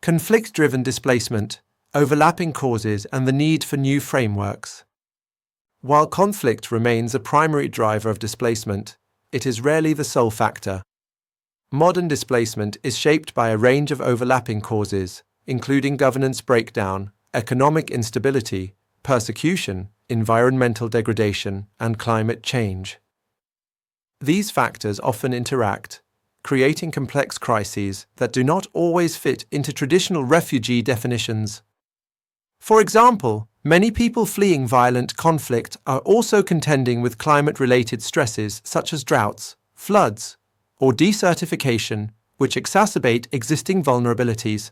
conflict-driven displacement, overlapping causes, and the need for new frameworks. While conflict remains a primary driver of displacement, it is rarely the sole factor. Modern displacement is shaped by a range of overlapping causes, including governance breakdown, economic instability, persecution, environmental degradation, and climate change. These factors often interact, creating complex crises that do not always fit into traditional refugee definitions. For example, many people fleeing violent conflict are also contending with climate-related stresses such as droughts, floods, or desertification, which exacerbate existing vulnerabilities.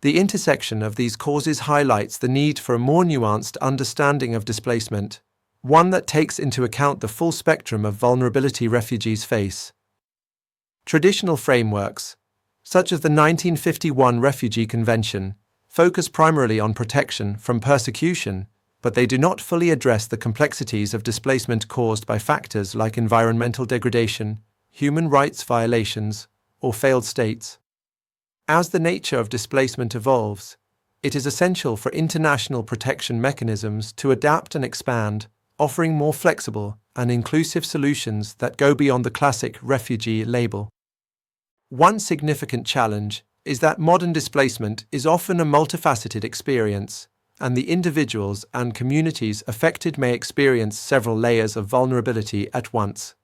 The intersection of these causes highlights the need for a more nuanced understanding of displacement, one that takes into account the full spectrum of vulnerability refugees face. Traditional frameworks, such as the 1951 Refugee Convention, focus primarily on protection from persecution, but they do not fully address the complexities of displacement caused by factors like environmental degradation, human rights violations, or failed states. As the nature of displacement evolves, it is essential for international protection mechanisms to adapt and expand, offering more flexible and inclusive solutions that go beyond the classic refugee label. One significant challenge is that modern displacement is often a multifaceted experience, and the individuals and communities affected may experience several layers of vulnerability at once.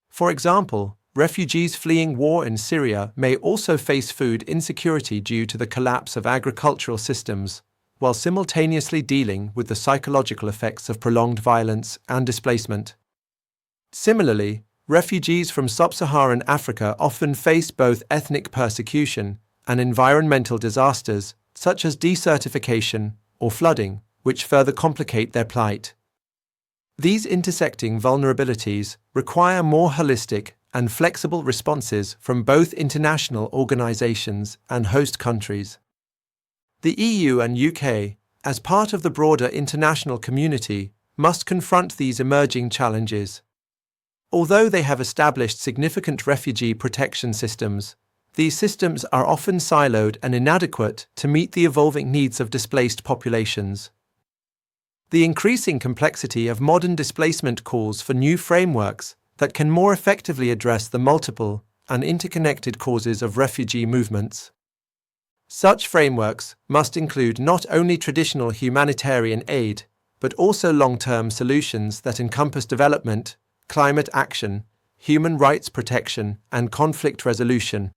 For example, refugees fleeing war in Syria may also face food insecurity due to the collapse of agricultural systems, while simultaneously dealing with the psychological effects of prolonged violence and displacement. Similarly, refugees from sub-Saharan Africa often face both ethnic persecution and environmental disasters such as desertification or flooding, which further complicate their plight. These intersecting vulnerabilities require more holistic and flexible responses from both international organizations and host countries. The EU and UK, as part of the broader international community, must confront these emerging challenges. Although they have established significant refugee protection systems, these systems are often siloed and inadequate to meet the evolving needs of displaced populations. The increasing complexity of modern displacement calls for new frameworks that can more effectively address the multiple and interconnected causes of refugee movements. Such frameworks must include not only traditional humanitarian aid, but also long-term solutions that encompass development, climate action, human rights protection, and conflict resolution.